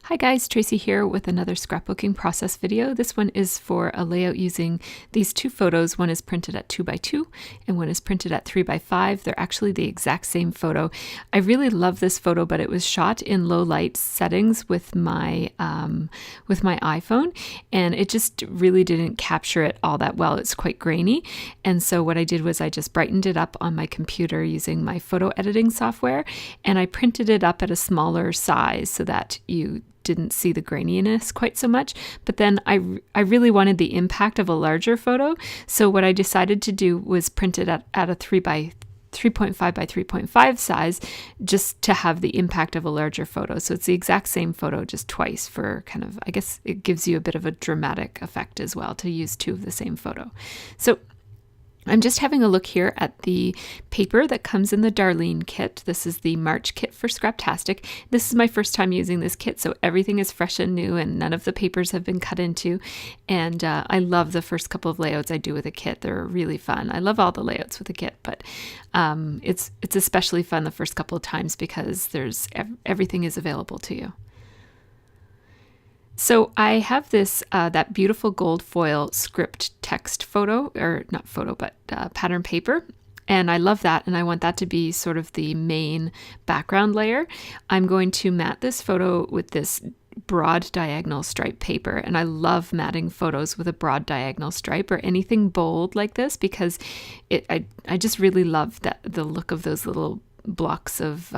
Hi guys, Tracy here with another scrapbooking process video. This one is for a layout using these two photos. One is printed at 2x2 and one is printed at 3x5. They're actually the exact same photo. I really love this photo, but it was shot in low light settings with my iPhone, and it just really didn't capture it all that well. It's quite grainy, and so what I did was I just brightened it up on my computer using my photo editing software, and I printed it up at a smaller size so that you didn't see the graininess quite so much. But then I really wanted the impact of a larger photo, so what I decided to do was print it at a 3.5 by 3.5 size, just to have the impact of a larger photo. So it's the exact same photo, just twice, for kind of, I guess it gives you a bit of a dramatic effect as well to use two of the same photo. So I'm just having a look here at the paper that comes in the Darlene kit. This is the March kit for Scraptastic. This is my first time using this kit, so everything is fresh and new and none of the papers have been cut into. And I love the first couple of layouts I do with a kit. They're really fun. I love all the layouts with a kit, but it's especially fun the first couple of times because everything is available to you. So I have this, that beautiful gold foil script text photo, or not photo, but pattern paper. And I love that, and I want that to be sort of the main background layer. I'm going to mat this photo with this broad diagonal stripe paper, and I love matting photos with a broad diagonal stripe or anything bold like this because I just really love the look of those little blocks of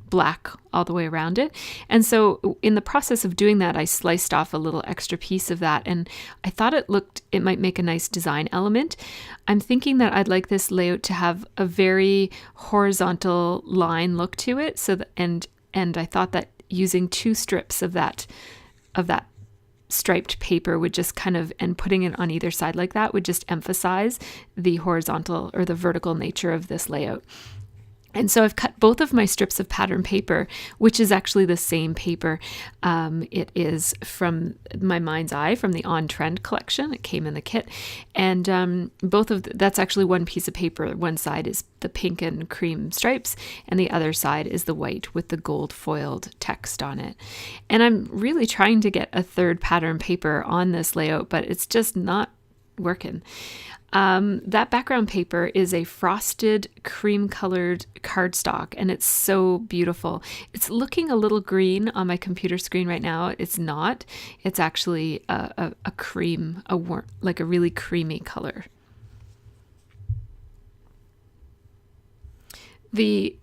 black all the way around it. And so in the process of doing that, I sliced off a little extra piece of that, and I thought it might make a nice design element. I'm thinking that I'd like this layout to have a very horizontal line look to it, so that, and I thought that using two strips of that striped paper would just kind of, and putting it on either side like that would just emphasize the horizontal or the vertical nature of this layout. And so I've cut both of my strips of pattern paper, which is actually the same paper. It is from my Mind's Eye, from the On Trend collection. It came in the kit. And that's actually one piece of paper. One side is the pink and cream stripes, and the other side is the white with the gold foiled text on it. And I'm really trying to get a third pattern paper on this layout, but it's just not working. That background paper is a frosted cream colored cardstock, and it's so beautiful. It's looking a little green on my computer screen right now. It's not. It's actually a cream, like a really creamy color. The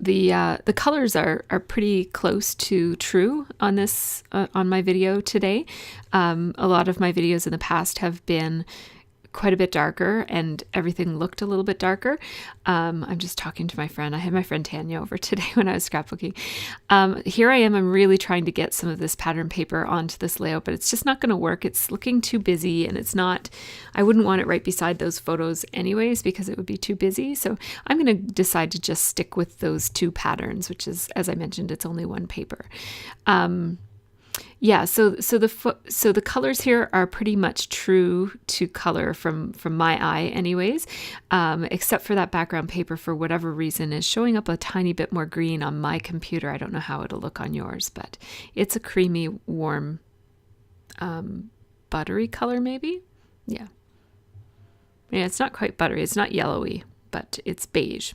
colors are pretty close to true on this on my video today. A lot of my videos in the past have been quite a bit darker, and everything looked a little bit darker. I'm just talking to my friend. I had my friend Tanya over today when I was scrapbooking. Here I am. I'm really trying to get some of this pattern paper onto this layout, but it's just not going to work. It's looking too busy, and it's not, I wouldn't want it right beside those photos anyways because it would be too busy. So I'm going to decide to just stick with those two patterns, which is, as I mentioned, it's only one paper. Yeah, so the colors here are pretty much true to color from my eye anyways, except for that background paper, for whatever reason, is showing up a tiny bit more green on my computer. I don't know how it'll look on yours, but it's a creamy, warm, buttery color maybe? Yeah. Yeah, it's not quite buttery. It's not yellowy, but it's beige.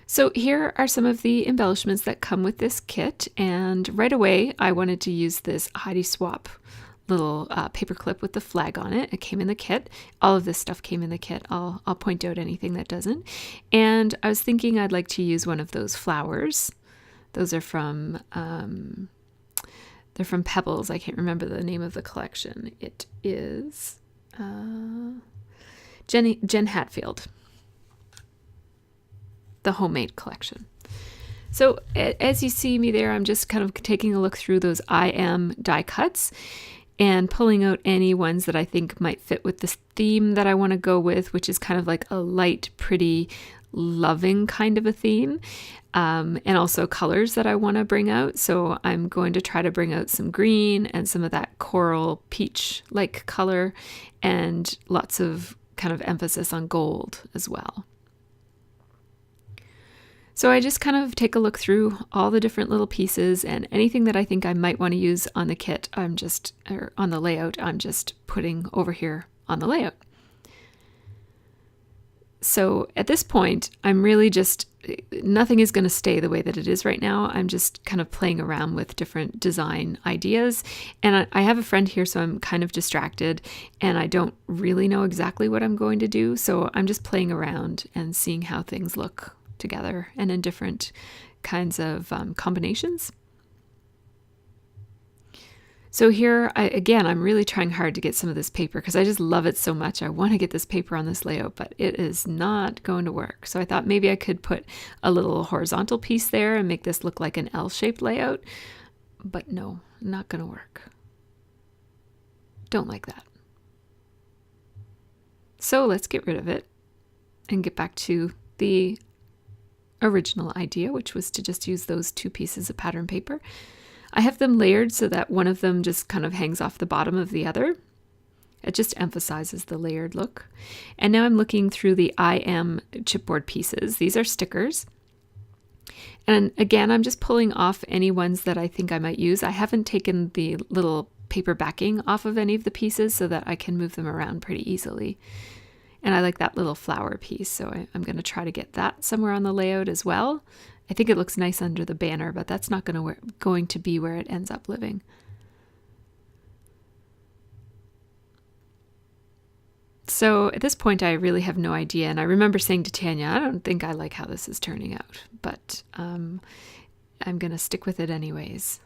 So here are some of the embellishments that come with this kit, and right away I wanted to use this Heidi Swap little paper clip with the flag on it. It came in the kit. All of this stuff came in the kit. I'll point out anything that doesn't. And I was thinking I'd like to use one of those flowers. Those are from they're from Pebbles. I can't remember the name of the collection. It is Jen Hatfield, the homemade collection. So as you see me there, I'm just kind of taking a look through those IM die cuts and pulling out any ones that I think might fit with this theme that I want to go with, which is kind of like a light, pretty, loving kind of a theme, and also colors that I want to bring out. So I'm going to try to bring out some green and some of that coral peach-like color, and lots of kind of emphasis on gold as well. So I just kind of take a look through all the different little pieces, and anything that I think I might want to use on the kit, or on the layout, I'm just putting over here on the layout. So at this point, I'm really just, nothing is going to stay the way that it is right now. I'm just kind of playing around with different design ideas. And I have a friend here, so I'm kind of distracted and I don't really know exactly what I'm going to do. So I'm just playing around and seeing how things look together and in different kinds of combinations. So here, I'm really trying hard to get some of this paper because I just love it so much. I want to get this paper on this layout, but it is not going to work. So I thought maybe I could put a little horizontal piece there and make this look like an L-shaped layout. But no, not going to work. Don't like that. So let's get rid of it and get back to the original idea, which was to just use those two pieces of pattern paper. I have them layered so that one of them just kind of hangs off the bottom of the other. It just emphasizes the layered look. And now I'm looking through the IM chipboard pieces. These are stickers. And again, I'm just pulling off any ones that I think I might use. I haven't taken the little paper backing off of any of the pieces so that I can move them around pretty easily. And I like that little flower piece, so I'm going to try to get that somewhere on the layout as well. I think it looks nice under the banner, but that's not going to be where it ends up living. So at this point, I really have no idea. And I remember saying to Tanya, I don't think I like how this is turning out, but I'm going to stick with it anyways.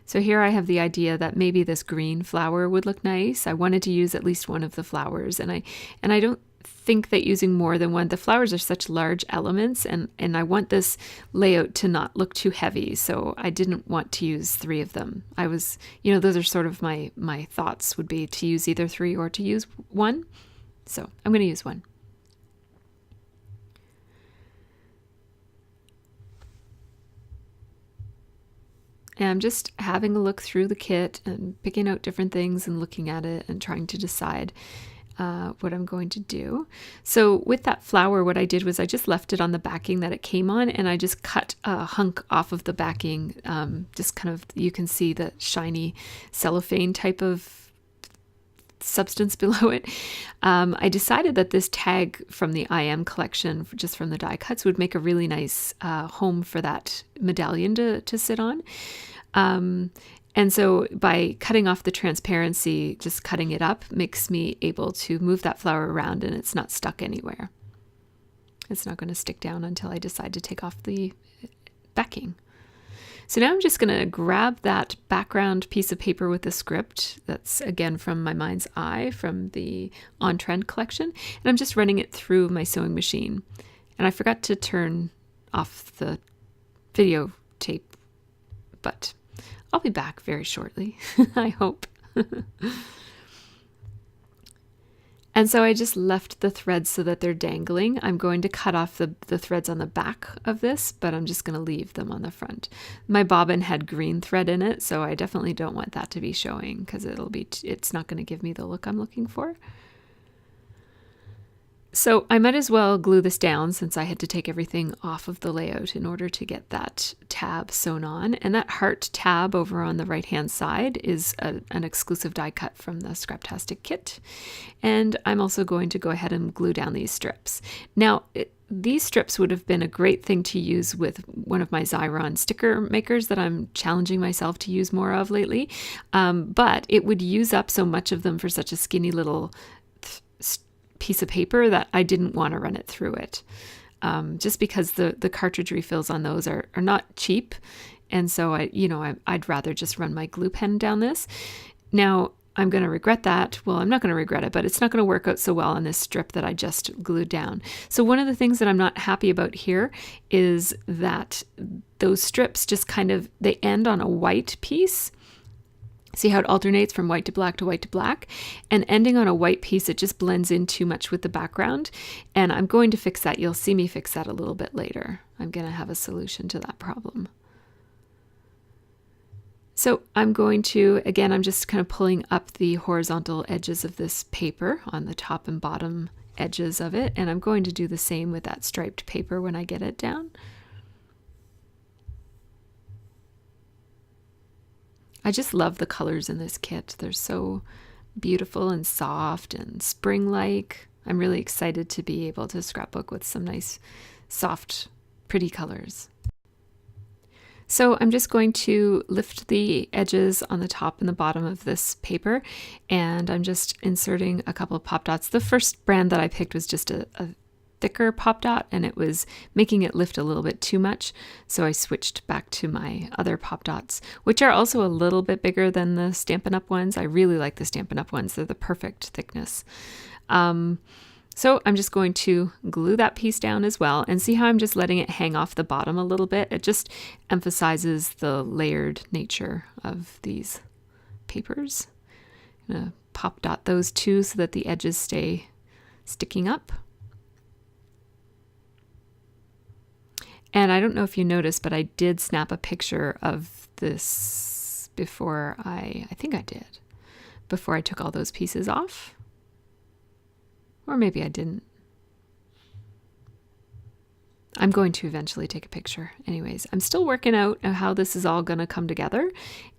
So here I have the idea that maybe this green flower would look nice. I wanted to use at least one of the flowers, and I don't think that using more than one, the flowers are such large elements, and I want this layout to not look too heavy, so I didn't want to use 3 of them. I was, those are sort of my thoughts would be to use either 3 or to use 1. So I'm going to use 1. And I'm just having a look through the kit and picking out different things and looking at it and trying to decide what I'm going to do. So with that flower, what I did was I just left it on the backing that it came on, and I just cut a hunk off of the backing, just kind of, you can see the shiny cellophane type of substance below it. I decided that this tag from the IM collection, just from the die cuts, would make a really nice home for that medallion to sit on. And so by cutting off the transparency, just cutting it up, makes me able to move that flower around and it's not stuck anywhere. It's not going to stick down until I decide to take off the backing. So now I'm just going to grab that background piece of paper with the script. That's again from my mind's eye from the On Trend collection. And I'm just running it through my sewing machine. And I forgot to turn off the video tape, but I'll be back very shortly, I hope. And so I just left the threads so that they're dangling. I'm going to cut off the threads on the back of this, but I'm just going to leave them on the front. My bobbin had green thread in it, so I definitely don't want that to be showing because it's not going to give me the look I'm looking for. So I might as well glue this down since I had to take everything off of the layout in order to get that tab sewn on. And that heart tab over on the right hand side is an exclusive die cut from the Scraptastic kit. And I'm also going to go ahead and glue down these strips. Now, these strips would have been a great thing to use with one of my Xyron sticker makers that I'm challenging myself to use more of lately. But it would use up so much of them for such a skinny little piece of paper that I didn't want to run it through it, just because the cartridge refills on those are not cheap, and so I'd rather just run my glue pen down this. Now I'm going to regret that. Well, I'm not going to regret it, but it's not going to work out so well on this strip that I just glued down. So one of the things that I'm not happy about here is that those strips just they end on a white piece. See how it alternates from white to black to white to black, and ending on a white piece, it just blends in too much with the background. And I'm going to fix that. You'll see me fix that a little bit later. I'm going to have a solution to that problem. So I'm going to, again, I'm just kind of pulling up the horizontal edges of this paper on the top and bottom edges of it, and I'm going to do the same with that striped paper when I get it down. I just love the colors in this kit. They're so beautiful and soft and spring-like. I'm really excited to be able to scrapbook with some nice, soft, pretty colors. So I'm just going to lift the edges on the top and the bottom of this paper, and I'm just inserting a couple of pop dots. The first brand that I picked was just a thicker pop dot, and it was making it lift a little bit too much, so I switched back to my other pop dots, which are also a little bit bigger than the Stampin' Up! Ones. I really like the Stampin' Up! Ones. They're the perfect thickness. So I'm just going to glue that piece down as well, and see how I'm just letting it hang off the bottom a little bit. It just emphasizes the layered nature of these papers. I'm gonna pop dot those two so that the edges stay sticking up. And I don't know if you noticed, but I did snap a picture of this before I think I did, before I took all those pieces off. Or maybe I didn't. I'm going to eventually take a picture. Anyways, I'm still working out how this is all going to come together.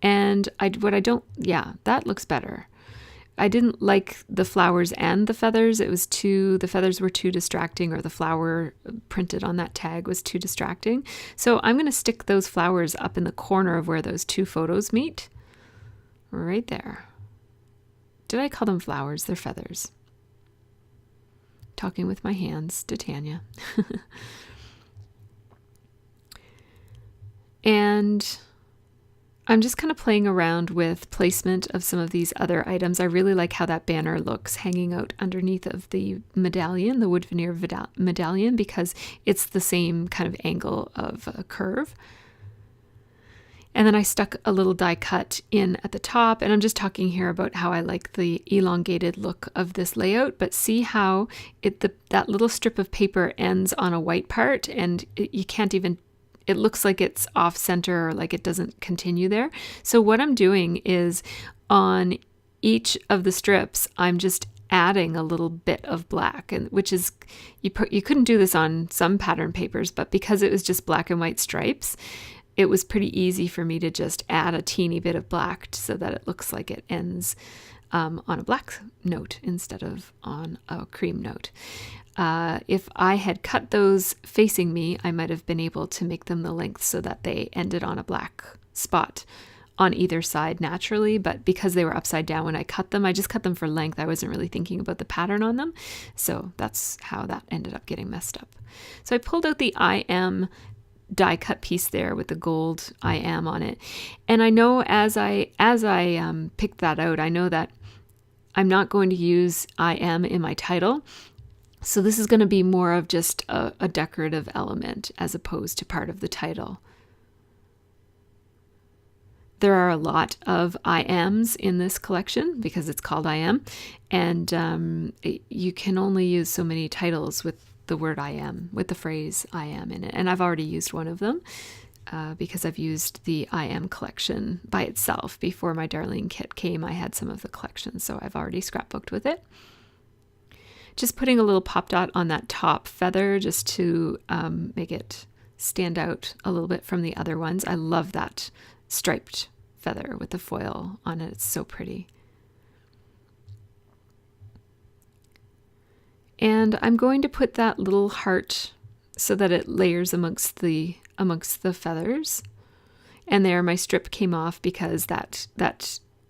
And yeah, that looks better. I didn't like the flowers and the feathers. The feathers were too distracting, or the flower printed on that tag was too distracting. So I'm going to stick those flowers up in the corner of where those two photos meet. Right there. Did I call them flowers? They're feathers. Talking with my hands to Tanya. And I'm just kind of playing around with placement of some of these other items. I really like how that banner looks hanging out underneath of the medallion, the wood veneer medallion, because it's the same kind of angle of a curve. And then I stuck a little die cut in at the top, and I'm just talking here about how I like the elongated look of this layout, but see how that little strip of paper ends on a white part, and you can't even, it looks like it's off center, or like it doesn't continue there. So what I'm doing is on each of the strips, I'm just adding a little bit of black, and which is, you couldn't do this on some pattern papers, but because it was just black and white stripes, it was pretty easy for me to just add a teeny bit of black so that it looks like it ends on a black note instead of on a cream note. If I had cut those facing me, I might have been able to make them the length so that they ended on a black spot on either side naturally, but because they were upside down when I cut them, I just cut them for length. I wasn't really thinking about the pattern on them. So that's how that ended up getting messed up. So I pulled out the I Am die cut piece there with the gold I Am on it. And I know as I picked that out, I know that I'm not going to use I Am in my title. So this is going to be more of just a decorative element as opposed to part of the title. There are a lot of I Ams in this collection because it's called I Am, and you can only use so many titles with the word I Am, with the phrase I Am in it. And I've already used one of them because I've used the I Am collection by itself. Before my Darlene kit came, I had some of the collection, so I've already scrapbooked with it. Just putting a little pop dot on that top feather just to make it stand out a little bit from the other ones. I love that striped feather with the foil on it. It's so pretty. And I'm going to put that little heart so that it layers amongst the feathers. And there my strip came off because that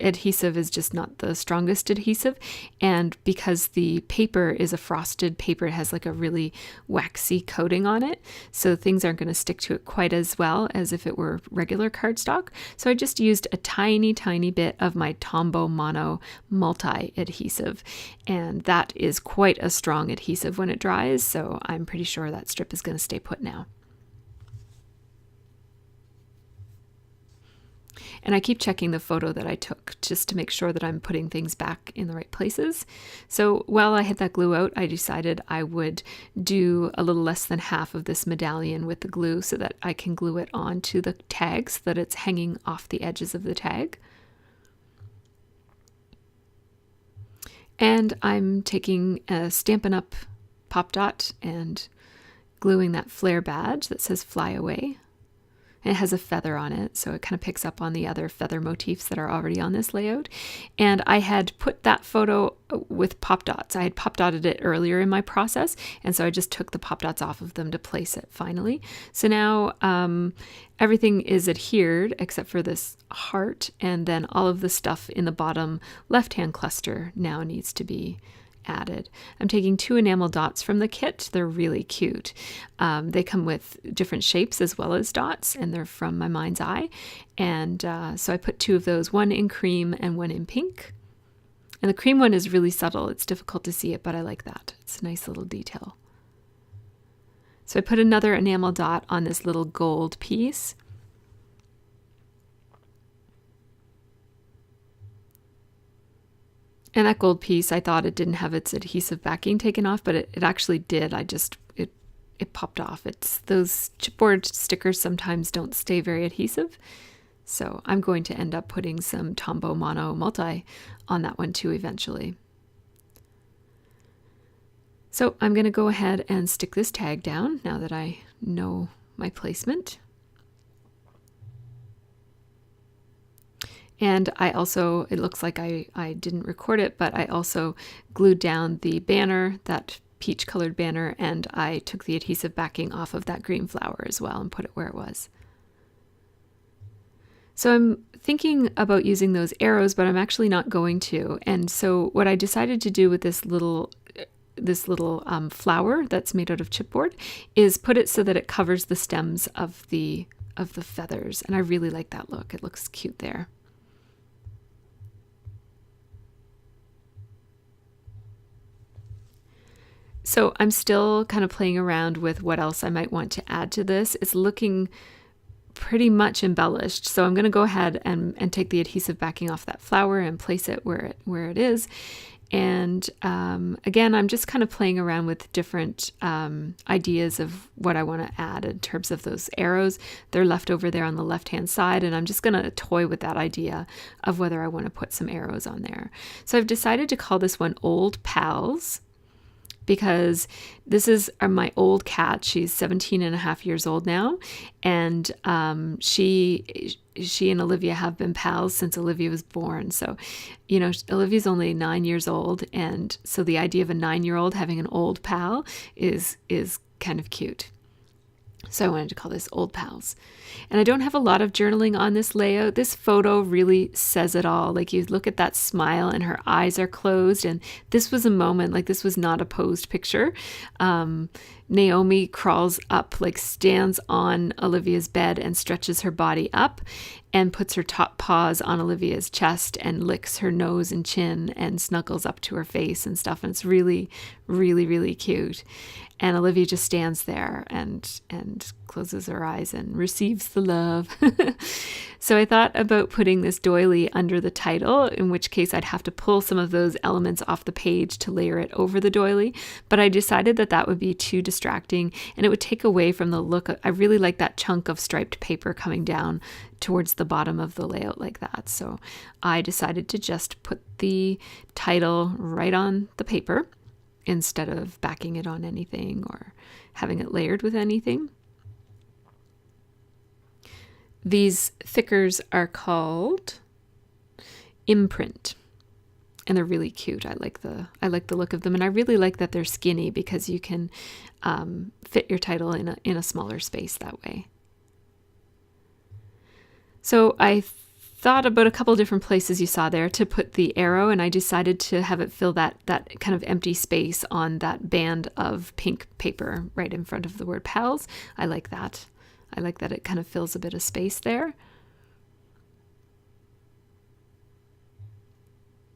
adhesive is just not the strongest adhesive, and because the paper is a frosted paper, it has like a really waxy coating on it, so things aren't going to stick to it quite as well as if it were regular cardstock. So I just used a tiny bit of my Tombow Mono multi adhesive, and that is quite a strong adhesive when it dries, so I'm pretty sure that strip is going to stay put now. And I keep checking the photo that I took just to make sure that I'm putting things back in the right places. So while I had that glue out, I decided I would do a little less than half of this medallion with the glue so that I can glue it onto the tag so that it's hanging off the edges of the tag. And I'm taking a Stampin' Up! Pop dot and gluing that flare badge that says Fly Away. It has a feather on it, so it kind of picks up on the other feather motifs that are already on this layout. And I had put that photo with pop dots. I had pop dotted it earlier in my process, and so I just took the pop dots off of them to place it finally. So now everything is adhered except for this heart, and then all of the stuff in the bottom left-hand cluster now needs to be added. I'm taking 2 enamel dots from the kit. They're really cute. They come with different shapes as well as dots, and they're from my mind's eye. And so I put 2 of those, one in cream and one in pink. And the cream one is really subtle. It's difficult to see it, but I like that. It's a nice little detail. So I put another enamel dot on this little gold piece. And that gold piece, I thought it didn't have its adhesive backing taken off, but it actually did. It popped off. Those chipboard stickers sometimes don't stay very adhesive. So I'm going to end up putting some Tombow Mono Multi on that one too eventually. So I'm going to go ahead and stick this tag down now that I know my placement. And I also, it looks like I didn't record it, but I also glued down the banner, that peach colored banner, and I took the adhesive backing off of that green flower as well and put it where it was. So I'm thinking about using those arrows, but I'm actually not going to. And so what I decided to do with this little flower that's made out of chipboard is put it so that it covers the stems of the feathers. And I really like that look. It looks cute there. So I'm still kind of playing around with what else I might want to add to this. It's looking pretty much embellished. So I'm going to go ahead and take the adhesive backing off that flower and place it where it is. And again, I'm just kind of playing around with different ideas of what I want to add in terms of those arrows. They're left over there on the left-hand side, and I'm just going to toy with that idea of whether I want to put some arrows on there. So I've decided to call this one Old Pals, because this is my old cat. She's 17 and a half years old now, and she and Olivia have been pals since Olivia was born. So, you know, Olivia's only 9 years old, and so the idea of a 9-year-old having an old pal is kind of cute. So I wanted to call this Old Pals. And I don't have a lot of journaling on this layout. This photo really says it all. Like, you look at that smile and her eyes are closed. And this was a moment, like, this was not a posed picture. Naomi crawls up, like stands on Olivia's bed and stretches her body up and puts her top paws on Olivia's chest and licks her nose and chin and snuggles up to her face and stuff. And it's really, really, really cute. And Olivia just stands there and closes her eyes and receives the love. So I thought about putting this doily under the title, in which case I'd have to pull some of those elements off the page to layer it over the doily. But I decided that that would be too distracting and it would take away from the look. I really like that chunk of striped paper coming down towards the bottom of the layout like that. So I decided to just put the title right on the paper instead of backing it on anything or having it layered with anything. These thickers are called Imprint, and they're really cute. I like the look of them, and I really like that they're skinny because you can fit your title in a smaller space that way. So I thought about a couple different places you saw there to put the arrow, and I decided to have it fill that kind of empty space on that band of pink paper right in front of the word pals. I like that. I like that it kind of fills a bit of space there.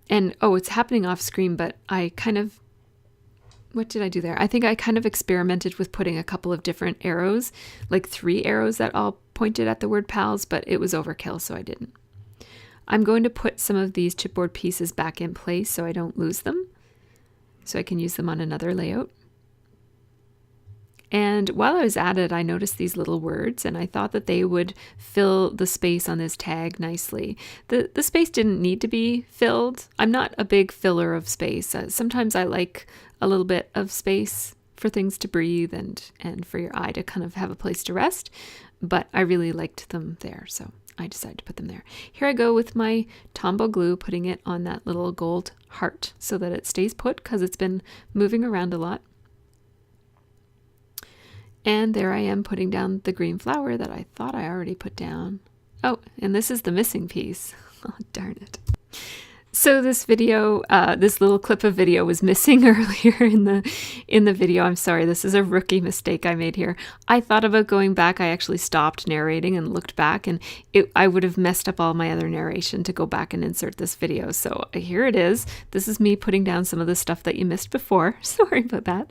And oh, it's happening off screen, but what did I do there? I think I kind of experimented with putting a couple of different arrows, like 3 arrows that all pointed at the word pals, but it was overkill, so I didn't. I'm going to put some of these chipboard pieces back in place so I don't lose them, so I can use them on another layout. And while I was at it, I noticed these little words, and I thought that they would fill the space on this tag nicely. The space didn't need to be filled. I'm not a big filler of space. Sometimes I like a little bit of space for things to breathe and for your eye to kind of have a place to rest, but I really liked them there, so I decided to put them there. Here I go with my Tombow glue, putting it on that little gold heart so that it stays put because it's been moving around a lot. And there I am putting down the green flower that I thought I already put down. Oh, and this is the missing piece. Oh, darn it. So this video, this little clip of video was missing earlier in the video. I'm sorry, this is a rookie mistake I made here. I thought about going back. I actually stopped narrating and looked back, and I would have messed up all my other narration to go back and insert this video. So here it is. This is me putting down some of the stuff that you missed before. Sorry about that.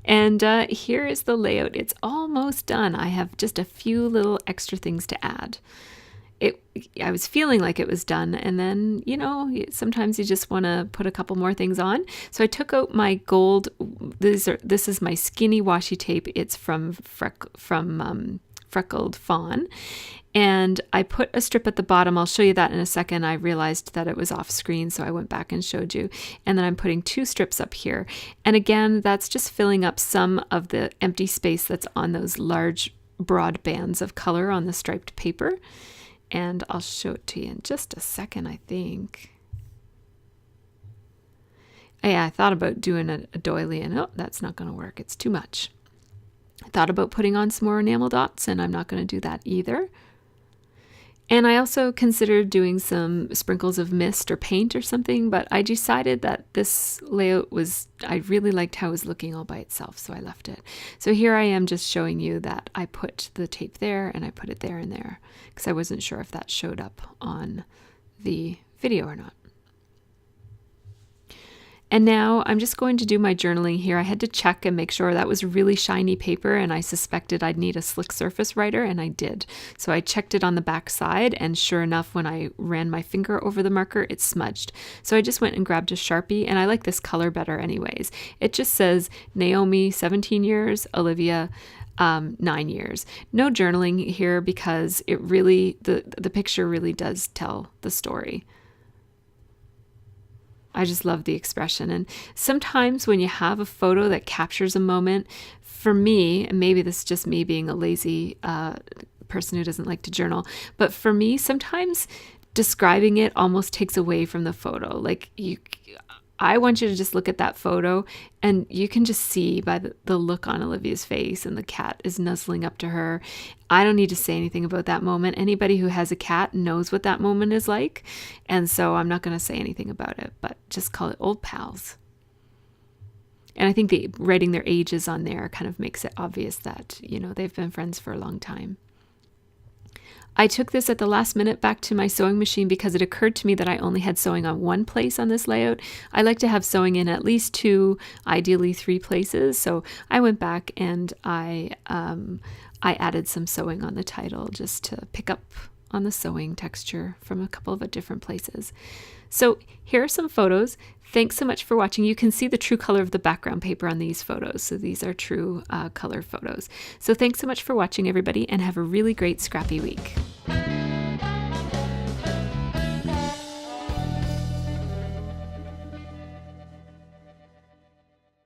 And here is the layout. It's almost done. I have just a few little extra things to add. I was feeling like it was done, and then, you know, sometimes you just want to put a couple more things on. So I took out my gold. This is my skinny washi tape. It's from Freckled Fawn, and I put a strip at the bottom. I'll show you that in a second. I realized that it was off screen, so I went back and showed you. And then I'm putting 2 strips up here, and again, that's just filling up some of the empty space that's on those large broad bands of color on the striped paper. And I'll show it to you in just a second, I think. Yeah, I thought about doing a doily, and oh, that's not going to work. It's too much. I thought about putting on some more enamel dots, and I'm not going to do that either. And I also considered doing some sprinkles of mist or paint or something, but I decided that this layout I really liked how it was looking all by itself, so I left it. So here I am just showing you that I put the tape there and I put it there and there, because I wasn't sure if that showed up on the video or not. And now I'm just going to do my journaling here. I had to check and make sure that was really shiny paper, and I suspected I'd need a slick surface writer, and I did. So I checked it on the back side, and sure enough, when I ran my finger over the marker, it smudged. So I just went and grabbed a Sharpie, and I like this color better anyways. It just says Naomi 17 years, Olivia 9 years. No journaling here because it really, the picture really does tell the story. I just love the expression. And sometimes when you have a photo that captures a moment, for me, and maybe this is just me being a lazy person who doesn't like to journal, but for me, sometimes describing it almost takes away from the photo. Like I want you to just look at that photo, and you can just see by the look on Olivia's face, and the cat is nuzzling up to her. I don't need to say anything about that moment. Anybody who has a cat knows what that moment is like, and so I'm not going to say anything about it, but just call it old pals. And I think writing their ages on there kind of makes it obvious that, you know, they've been friends for a long time. I took this at the last minute back to my sewing machine because it occurred to me that I only had sewing on one place on this layout. I like to have sewing in at least 2, ideally 3 places. So I went back and I added some sewing on the title just to pick up on the sewing texture from a couple of different places. So here are some photos. Thanks so much for watching. You can see the true color of the background paper on these photos. So these are true color photos. So thanks so much for watching, everybody, and have a really great scrappy week.